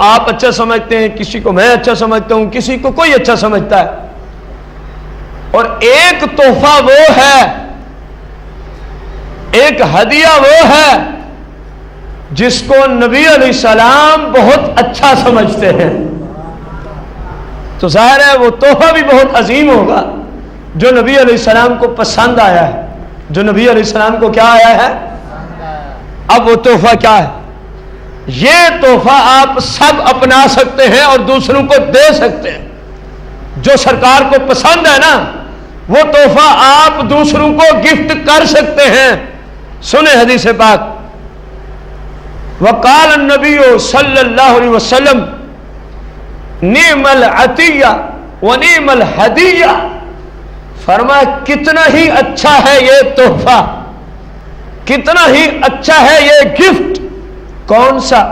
آپ اچھا سمجھتے ہیں، کسی کو میں اچھا سمجھتا ہوں، کسی کو کوئی اچھا سمجھتا ہے. اور ایک تحفہ وہ ہے، ایک ہدیہ وہ ہے جس کو نبی علیہ السلام بہت اچھا سمجھتے ہیں. تو ظاہر ہے وہ تحفہ بھی بہت عظیم ہوگا جو نبی علیہ السلام کو پسند آیا ہے، جو نبی علیہ السلام کو کیا آیا ہے. اب وہ تحفہ کیا ہے؟ یہ تحفہ آپ سب اپنا سکتے ہیں اور دوسروں کو دے سکتے ہیں. جو سرکار کو پسند ہے نا وہ تحفہ آپ دوسروں کو گفٹ کر سکتے ہیں. سنیں حدیث پاک. وقال النبی صلی اللہ علیہ وسلم نعم العطیہ ونعم الہدیہ. فرمایا کتنا ہی اچھا ہے یہ تحفہ، کتنا ہی اچھا ہے یہ گفٹ. کون سا؟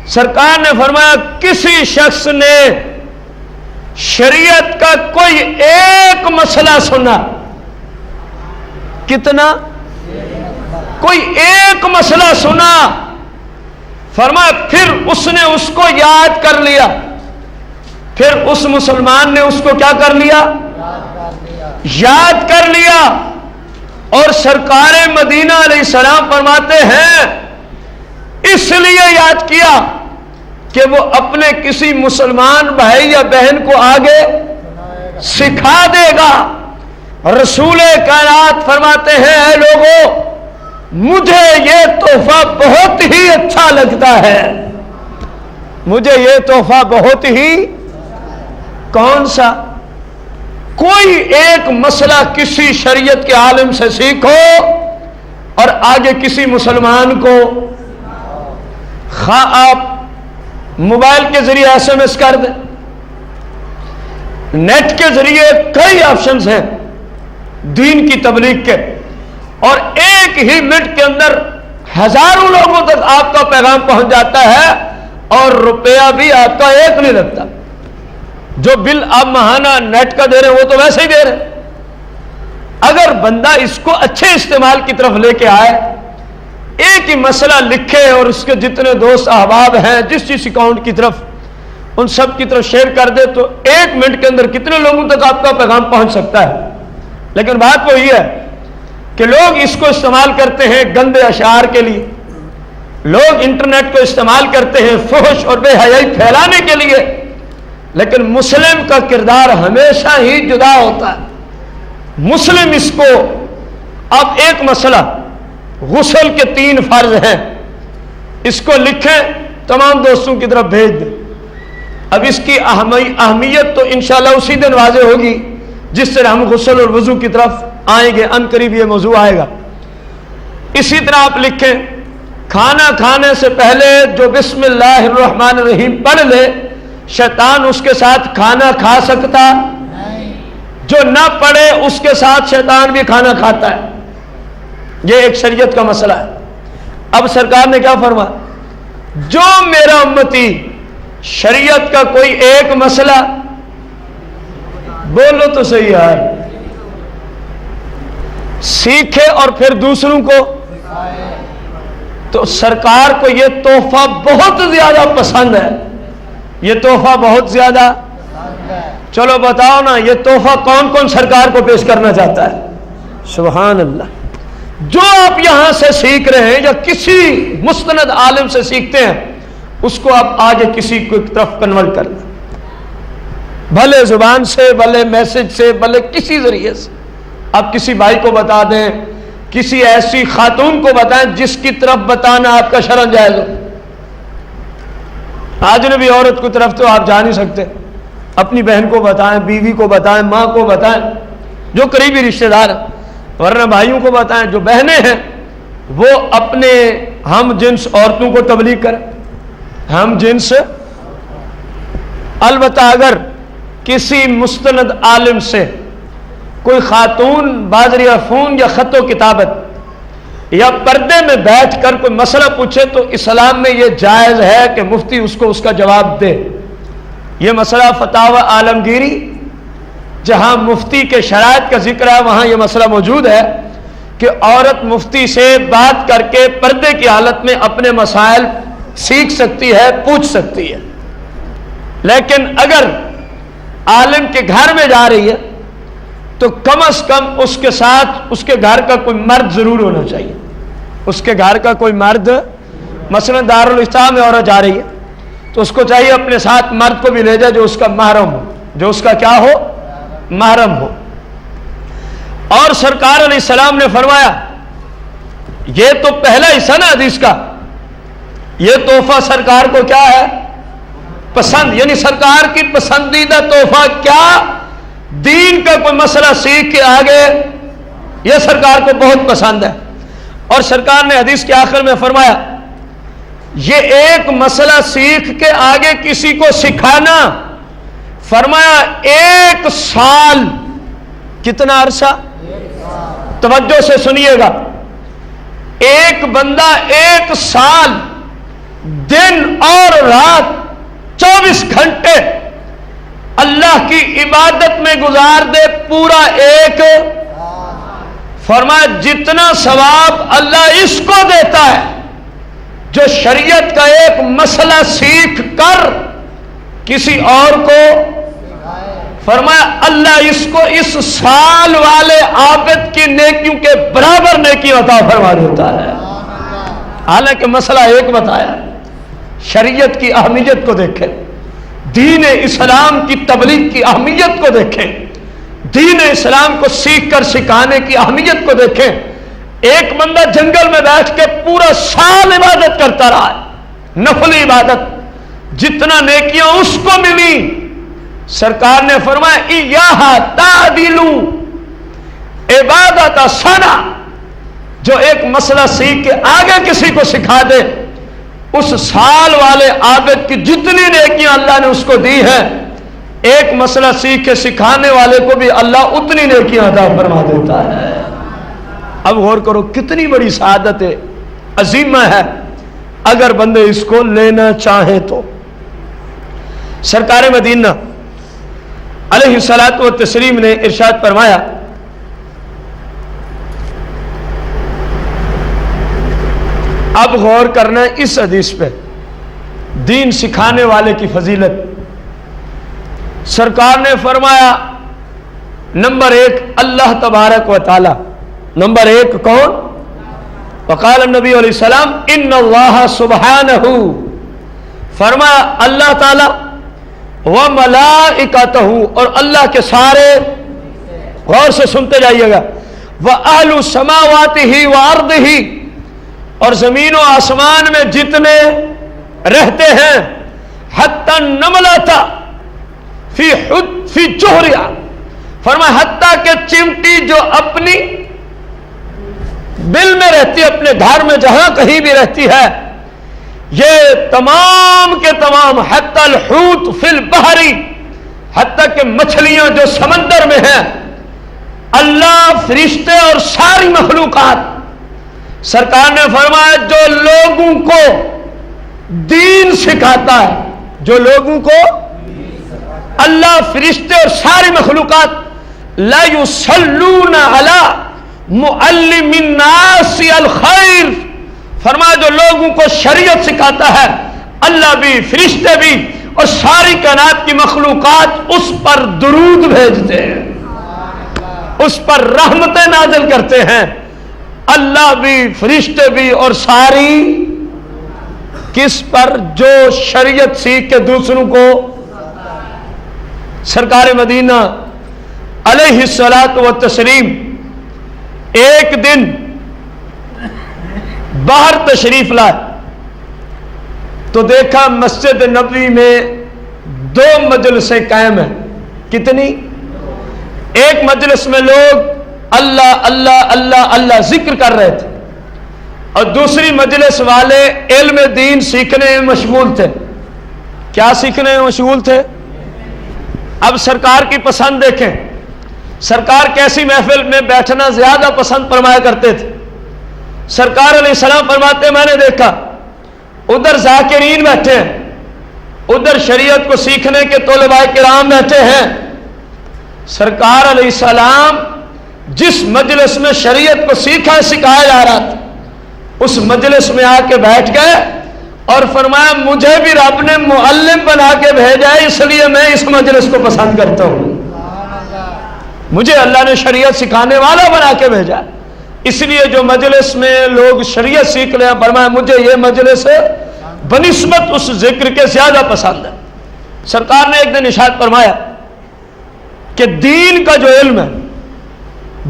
سرکار نے فرمایا کسی شخص نے شریعت کا کوئی ایک مسئلہ سنا. کتنا؟ کوئی ایک مسئلہ سنا. فرمایا پھر اس نے اس کو یاد کر لیا، پھر اس مسلمان نے اس کو کیا کر لیا؟ یاد کر لیا. اور سرکار مدینہ علیہ السلام فرماتے ہیں اس لیے یاد کیا کہ وہ اپنے کسی مسلمان بھائی یا بہن کو آگے سکھا دے گا. رسول کائنات فرماتے ہیں اے لوگوں مجھے یہ تحفہ بہت ہی اچھا لگتا ہے، مجھے یہ تحفہ بہت ہی. کون سا؟ کوئی ایک مسئلہ کسی شریعت کے عالم سے سیکھو اور آگے کسی مسلمان کو، خواہ آپ موبائل کے ذریعے SMS کر دیں، نیٹ کے ذریعے کئی آپشنز ہیں دین کی تبلیغ کے، اور ایک ہی منٹ کے اندر ہزاروں لوگوں تک آپ کا پیغام پہنچ جاتا ہے اور روپیہ بھی آپ کا ایک نہیں لگتا. جو بل آپ ماہانہ نیٹ کا دے رہے ہیں وہ تو ویسے ہی دے رہے ہیں. اگر بندہ اس کو اچھے استعمال کی طرف لے کے آئے، ایک ہی مسئلہ لکھے اور اس کے جتنے دوست احباب ہیں جس اکاؤنٹ کی طرف ان سب کی طرف شیئر کر دے تو ایک منٹ کے اندر کتنے لوگوں تک آپ کا پیغام پہنچ سکتا ہے. لیکن بات وہی ہے کہ لوگ اس کو استعمال کرتے ہیں گندے اشعار کے لیے، لوگ انٹرنیٹ کو استعمال کرتے ہیں فحش اور بے حیائی پھیلانے کے لیے. لیکن مسلم کا کردار ہمیشہ ہی جدا ہوتا ہے. مسلم اس کو، اب ایک مسئلہ غسل کے 3 فرض ہیں، اس کو لکھیں تمام دوستوں کی طرف بھیج دیں. اب اس کی اہمیت تو انشاءاللہ اسی دن واضح ہوگی جس طرح ہم غسل اور وضو کی طرف آئیں گے، ان قریب یہ موضوع آئے گا. اسی طرح آپ لکھیں کھانا کھانے سے پہلے جو بسم اللہ الرحمن الرحیم پڑھ لے شیطان اس کے ساتھ کھانا کھا سکتا نہیں، جو نہ پڑھے اس کے ساتھ شیطان بھی کھانا کھاتا ہے. یہ ایک شریعت کا مسئلہ ہے. اب سرکار نے کیا فرمایا؟ جو میرا امتی شریعت کا کوئی ایک مسئلہ، بولو تو صحیح یار، سیکھے اور پھر دوسروں کو، تو سرکار کو یہ تحفہ بہت زیادہ پسند ہے. یہ تحفہ بہت زیادہ. چلو بتاؤ نا یہ تحفہ کون کون سرکار کو پیش کرنا چاہتا ہے؟ سبحان اللہ. جو آپ یہاں سے سیکھ رہے ہیں یا کسی مستند عالم سے سیکھتے ہیں اس کو آپ آگے کسی کو ایک طرف کنورٹ کر دیں، بھلے زبان سے، بھلے میسج سے، بھلے کسی ذریعے سے. آپ کسی بھائی کو بتا دیں، کسی ایسی خاتون کو بتائیں جس کی طرف بتانا آپ کا شرعاً جائز ہو. اجنبی عورت کی طرف تو آپ جا نہیں سکتے. اپنی بہن کو بتائیں، بیوی کو بتائیں، ماں کو بتائیں، جو قریبی رشتہ دار ہیں. ورنہ بھائیوں کو بتائیں، جو بہنیں ہیں وہ اپنے ہم جنس عورتوں کو تبلیغ کریں. ہم جنس. البتہ اگر کسی مستند عالم سے کوئی خاتون بازریہ فون یا خط و کتابت یا پردے میں بیٹھ کر کوئی مسئلہ پوچھے تو اسلام میں یہ جائز ہے کہ مفتی اس کو اس کا جواب دے. یہ مسئلہ فتاوی عالمگیری جہاں مفتی کے شرائط کا ذکر ہے وہاں یہ مسئلہ موجود ہے کہ عورت مفتی سے بات کر کے پردے کی حالت میں اپنے مسائل سیکھ سکتی ہے، پوچھ سکتی ہے، لیکن اگر عالم کے گھر میں جا رہی ہے تو کم از کم اس کے ساتھ اس کے گھر کا کوئی مرد ضرور ہونا چاہیے. اس کے گھر کا کوئی مرد، مثلا دارالاسلام میں عورت جا رہی ہے تو اس کو چاہیے اپنے ساتھ مرد کو بھی لے جائے جو اس کا محرم ہو، جو اس کا کیا ہو؟ محرم ہو. اور سرکار علیہ السلام نے فرمایا، یہ تو پہلا حصہ نا حدیث کا، یہ تحفہ سرکار کو کیا ہے؟ پسند، یعنی سرکار کی پسندیدہ تحفہ کیا؟ دین کا کوئی مسئلہ سیکھ کے آگے، یہ سرکار کو بہت پسند ہے. اور سرکار نے حدیث کے آخر میں فرمایا، یہ ایک مسئلہ سیکھ کے آگے کسی کو سکھانا، فرمایا 1 سال. کتنا عرصہ؟ توجہ سے سنیے گا. ایک بندہ 1 سال دن اور رات 24 گھنٹے اللہ کی عبادت میں گزار دے، پورا ایک، فرمایا جتنا ثواب اللہ اس کو دیتا ہے جو شریعت کا ایک مسئلہ سیکھ کر کسی اور کو، فرمایا اللہ اس کو اس سال والے عابد کی نیکیوں کے برابر نیکی عطا فرما دیتا ہے. حالانکہ مسئلہ ایک بتایا. شریعت کی اہمیت کو دیکھیں، دین اسلام کی تبلیغ کی اہمیت کو دیکھیں، دین اسلام کو سیکھ کر سکھانے کی اہمیت کو دیکھیں. ایک بندہ جنگل میں بیٹھ کے پورا سال عبادت کرتا رہا ہے، نفل عبادت، جتنا نیکیاں اس کو ملی، سرکار نے فرمایا ایہا تعدلو عبادت سنہ. جو ایک مسئلہ سیکھ کے آگے کسی کو سکھا دے، اس سال والے عابد کی جتنی نیکیاں اللہ نے اس کو دی ہیں، ایک مسئلہ سیکھ کے سکھانے والے کو بھی اللہ اتنی نیکیاں عطا فرما دیتا ہے. اب غور کرو کتنی بڑی سعادت عظیمہ ہے اگر بندے اس کو لینا چاہیں تو. سرکار مدینہ علیہ الصلوۃ والتسلیم نے ارشاد فرمایا، اب غور کرنا اس حدیث پہ، دین سکھانے والے کی فضیلت. سرکار نے فرمایا نمبر 1 اللہ تبارک و تعالی. نمبر 1 کون؟ وقال النبی علیہ السلام ان اللہ سبحانہ، فرمایا اللہ تعالی، وملائکتہ، اور اللہ کے سارے، غور سے سنتے جائیے گا، وَأَهْلُ السَّمَاوَاتِهِ وَأَرْضِهِ، اور زمین و آسمان میں جتنے رہتے ہیں، حتی النملۃ فی جوہرہا، فرمایا حتیٰ کہ چمٹی جو اپنی بل میں رہتی ہے، اپنے گھر میں جہاں کہیں بھی رہتی ہے، یہ تمام کے تمام، حتی الحوت فی البحر، حتیٰ کہ مچھلیاں جو سمندر میں ہیں، اللہ، فرشتے اور ساری مخلوقات. سرکار نے فرمایا جو لوگوں کو دین سکھاتا ہے، جو لوگوں کو اللہ، فرشتے اور ساری مخلوقات، لا یصلون علی معلم الناس الخیر، فرمایا جو لوگوں کو شریعت سکھاتا ہے، اللہ بھی، فرشتے بھی اور ساری کائنات کی مخلوقات اس پر درود بھیجتے ہیں، اس پر رحمتیں نازل کرتے ہیں. اللہ بھی، فرشتے بھی اور ساری، کس پر؟ جو شریعت سیکھ کے دوسروں کو. سرکار مدینہ علیہ الصلوۃ والتسلیم ایک دن باہر تشریف لائے تو دیکھا مسجد نبوی میں 2 مجلسیں قائم ہیں. کتنی؟ ایک مجلس میں لوگ اللہ اللہ اللہ اللہ ذکر کر رہے تھے، اور دوسری مجلس والے علم دین سیکھنے میں مشغول تھے. کیا سیکھنے میں مشغول تھے؟ اب سرکار کی پسند دیکھیں، سرکار کیسی محفل میں بیٹھنا زیادہ پسند فرمایا کرتے تھے. سرکار علیہ السلام فرماتے میں نے دیکھا ادھر ذاکرین بیٹھے ہیں، ادھر شریعت کو سیکھنے کے طلباء کرام بیٹھے ہیں. سرکار علیہ السلام جس مجلس میں شریعت کو سکھایا جا رہا تھا، اس مجلس میں آ کے بیٹھ گئے اور فرمایا مجھے بھی رب نے معلم بنا کے بھیجا ہے، اس لیے میں اس مجلس کو پسند کرتا ہوں۔ مجھے اللہ نے شریعت سکھانے والا بنا کے بھیجا ہے، اس لیے جو مجلس میں لوگ شریعت سیکھ رہے ہیں، فرمایا مجھے یہ مجلس بنسبت اس ذکر کے زیادہ پسند ہے۔ سرکار نے ایک دن ارشاد فرمایا کہ دین کا جو علم ہے،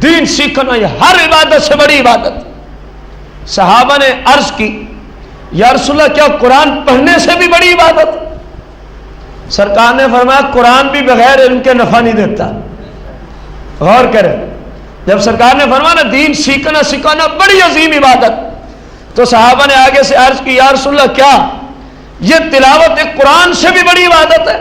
دین سیکھنا یہ ہر عبادت سے بڑی عبادت۔ صحابہ نے عرض کی یا رسول اللہ کیا قرآن پڑھنے سے بھی بڑی عبادت؟ سرکار نے فرمایا قرآن بھی بغیر علم کے نفع نہیں دیتا۔ غور کریں، جب سرکار نے فرمایا نا دین سیکھنا سکھانا بڑی عظیم عبادت، تو صحابہ نے آگے سے عرض کی یا رسول اللہ کیا یہ تلاوت ایک قرآن سے بھی بڑی عبادت ہے؟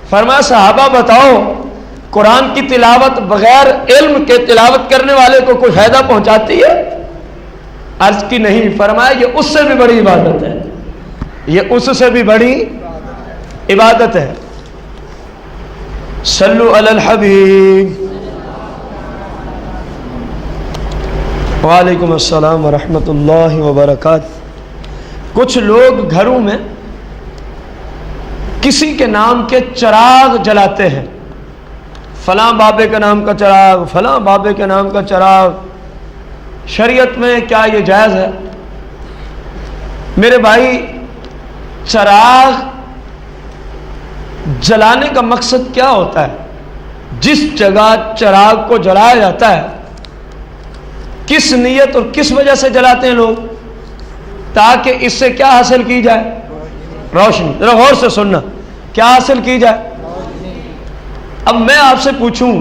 فرمایا صحابہ بتاؤ قرآن کی تلاوت بغیر علم کے تلاوت کرنے والے کو کوئی فائدہ پہنچاتی ہے؟ عرض کی نہیں۔ فرمایا یہ اس سے بھی بڑی عبادت ہے، یہ اس سے بھی بڑی عبادت ہے۔ صلو علی الحبیب۔ وعلیکم السلام ورحمۃ اللہ وبرکاتہ۔ کچھ لوگ گھروں میں کسی کے نام کے چراغ جلاتے ہیں، فلاں بابے کے نام کا چراغ، فلاں بابے کے نام کا چراغ۔ شریعت میں کیا یہ جائز ہے؟ میرے بھائی چراغ جلانے کا مقصد کیا ہوتا ہے؟ جس جگہ چراغ کو جلایا جاتا ہے کس نیت اور کس وجہ سے جلاتے ہیں لوگ؟ تاکہ اس سے کیا حاصل کی جائے؟ روشنی۔ ذرا غور سے سننا، کیا حاصل کی جائے؟ اب میں آپ سے پوچھوں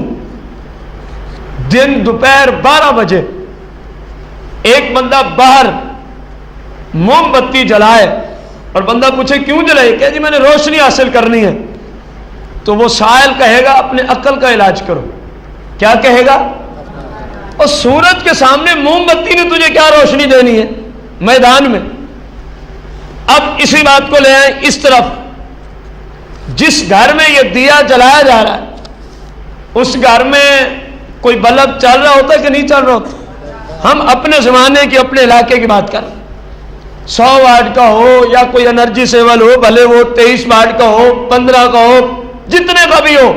دن دوپہر 12 بجے ایک بندہ باہر موم بتی جلائے اور بندہ پوچھے کیوں جلائے؟ کہ جی میں نے روشنی حاصل کرنی ہے، تو وہ سائل کہے گا اپنے عقل کا علاج کرو۔ کیا کہے گا؟ اور سورج کے سامنے موم بتی نے تجھے کیا روشنی دینی ہے میدان میں؟ اب اسی بات کو لے آئیں اس طرف، جس گھر میں یہ دیا جلایا جا رہا ہے اس گھر میں کوئی بلب چل رہا ہوتا ہے کہ نہیں چل رہا ہوتا؟ ہم اپنے زمانے کی اپنے علاقے کی بات کریں، 100 واٹ کا ہو یا کوئی انرجی سیول ہو، بھلے وہ 23 واٹ کا ہو، 15 کا ہو، جتنے کا بھی ہو،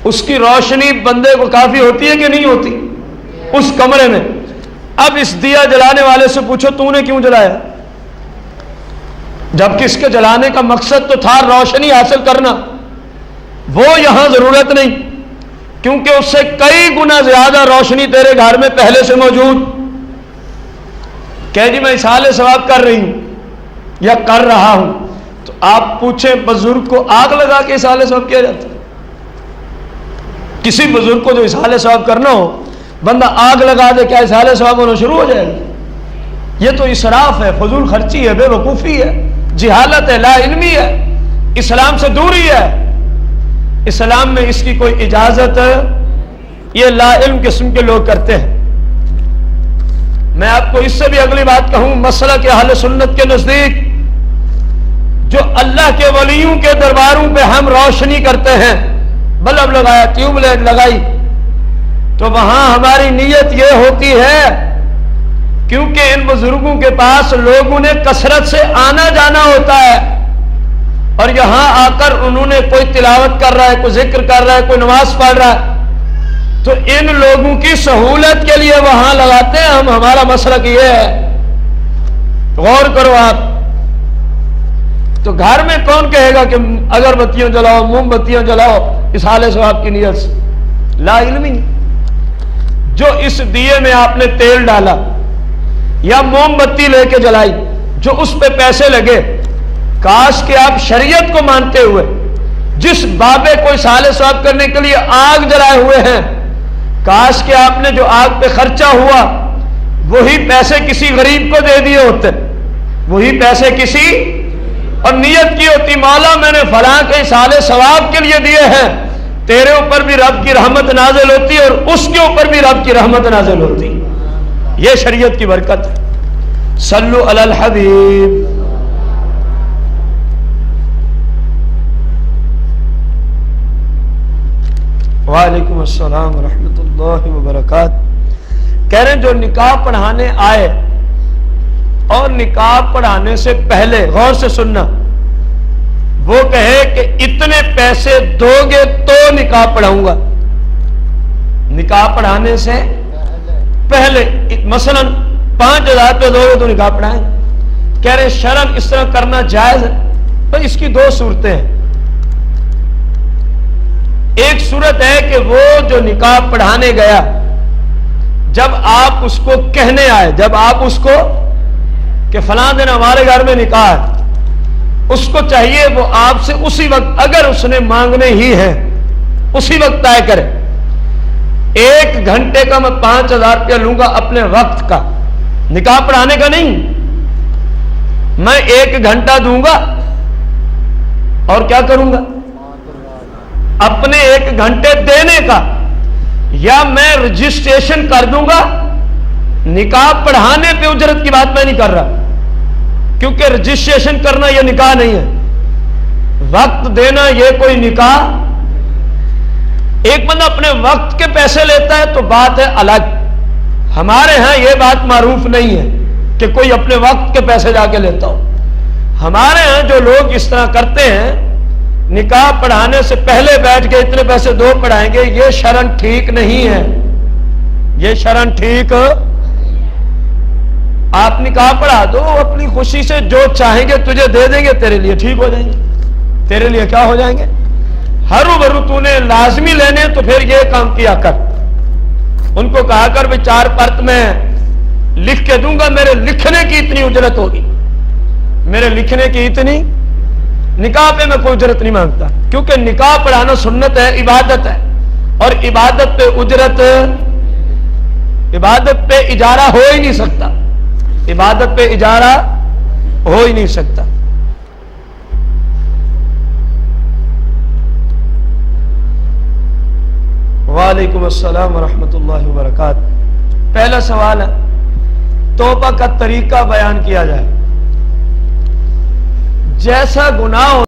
اس کی روشنی بندے کو کافی ہوتی ہے کہ نہیں ہوتی اس کمرے میں؟ اب اس دیا جلانے والے سے پوچھو تو نے کیوں جلایا؟ جبکہ اس کے جلانے کا مقصد تو تھا روشنی حاصل کرنا، وہ یہاں ضرورت نہیں، کیونکہ اس سے کئی گنا زیادہ روشنی تیرے گھر میں پہلے سے موجود۔ کہ جی میں اصالہ ثواب کر رہی ہوں یا کر رہا ہوں، تو آپ پوچھیں بزرگ کو آگ لگا کے اصالہ ثواب کیا جاتا ہے؟ کسی بزرگ کو جو اصالہ ثواب کرنا ہو بندہ آگ لگا دے، کیا اصالہ ثواب ہونا شروع ہو جائے گا؟ یہ تو اسراف ہے، فضول خرچی ہے، بے وقوفی ہے، جہالت ہے، لا علمی ہے، اسلام سے دوری ہے۔ اسلام میں اس کی کوئی اجازت ہے؟ یہ لا علم قسم کے لوگ کرتے ہیں۔ میں آپ کو اس سے بھی اگلی بات کہوں، مسئلہ کہ اہل سنت کے نزدیک جو اللہ کے ولیوں کے درباروں پہ ہم روشنی کرتے ہیں، بلب لگایا، ٹیوب لائٹ لگائی، تو وہاں ہماری نیت یہ ہوتی ہے کیونکہ ان بزرگوں کے پاس لوگوں نے کثرت سے آنا جانا ہوتا ہے، اور یہاں آ کر انہوں نے کوئی تلاوت کر رہا ہے، کوئی ذکر کر رہا ہے، کوئی نماز پڑھ رہا ہے، تو ان لوگوں کی سہولت کے لیے وہاں لگاتے ہیں ہم۔ ہمارا مسلک یہ ہے، غور کرو آپ۔ تو گھر میں کون کہے گا کہ اگر بتیاں جلاؤ، موم بتیاں جلاؤ اصالہ ثواب کی نیت سے؟ لا علمی۔ جو اس دیے میں آپ نے تیل ڈالا یا موم بتی لے کے جلائی، جو اس پہ پیسے لگے، کاش کہ آپ شریعت کو مانتے ہوئے جس بابے کو اصالہ ثواب کرنے کے لیے آگ جلائے ہوئے ہیں، کاش کہ آپ نے جو آگ پہ خرچہ ہوا وہی پیسے کسی غریب کو دے دیے ہوتے، وہی پیسے کسی، اور نیت کی ہوتی مولا میں نے فلاں کے اصالہ ثواب کے لیے دیے ہیں، تیرے اوپر بھی رب کی رحمت نازل ہوتی اور اس کے اوپر بھی رب کی رحمت نازل ہوتی۔ یہ شریعت کی برکت ہے۔ صلو علی الحبیب۔ وعلیکم السلام ورحمۃ اللہ وبرکاتہ۔ کہہ رہے ہیں جو نکاح پڑھانے آئے اور نکاح پڑھانے سے پہلے غور سے سننا، وہ کہے کہ اتنے پیسے دو گے تو نکاح پڑھاؤں گا، نکاح پڑھانے سے پہلے مثلا 5,000 روپے دو گے تو نکاح پڑھائیں، کہہ رہے شرعاً اس طرح کرنا جائز ہے؟ بھائی اس کی دو صورتیں ہیں، ایک صورت ہے کہ وہ جو نکاح پڑھانے گیا، جب آپ اس کو کہنے آئے، جب آپ اس کو کہ فلاں دن ہمارے گھر میں نکاح ہے، اس کو چاہیے وہ آپ سے اسی وقت، اگر اس نے مانگنے ہی ہیں اسی وقت طے کرے، 1 گھنٹے کا میں 5,000 روپیہ لوں گا اپنے وقت کا، نکاح پڑھانے کا نہیں، میں 1 گھنٹہ دوں گا اور کیا کروں گا؟ اپنے 1 گھنٹے دینے کا، یا میں رجسٹریشن کر دوں گا، نکاح پڑھانے پہ اجرت کی بات میں نہیں کر رہا، کیونکہ رجسٹریشن کرنا یہ نکاح نہیں ہے، وقت دینا یہ کوئی نکاح، ایک بندہ اپنے وقت کے پیسے لیتا ہے تو بات ہے الگ، ہمارے ہاں یہ بات معروف نہیں ہے کہ کوئی اپنے وقت کے پیسے جا کے لیتا ہو، ہمارے ہاں جو لوگ اس طرح کرتے ہیں، نکاح پڑھانے سے پہلے بیٹھ کے اتنے پیسے دو پڑھائیں گے، یہ شرعاً ٹھیک نہیں ہے، یہ شرعاً ٹھیک، آپ نکاح پڑھا دو اپنی خوشی سے، جو چاہیں گے تجھے دے دیں گے، تیرے لیے ٹھیک ہو جائیں گے، تیرے لیے کیا ہو جائیں گے، ہرو بھرو تو نے لازمی لینے تو پھر یہ کام کیا کر، ان کو کہا کر بھی 4 پرت میں لکھ کے دوں گا، میرے لکھنے کی اتنی اجرت ہوگی، میرے لکھنے کی اتنی، نکاح پہ میں کوئی اجرت نہیں مانگتا، کیونکہ نکاح پڑھانا سنت ہے، عبادت ہے، اور عبادت پہ اجرت، عبادت پہ اجارہ ہو ہی نہیں سکتا، عبادت پہ اجارہ ہو ہی نہیں سکتا۔ وعلیکم السلام ورحمۃ اللہ وبرکاتہ۔ پہلا سوال ہے توبہ کا طریقہ بیان کیا جائے۔ جیسا گناہ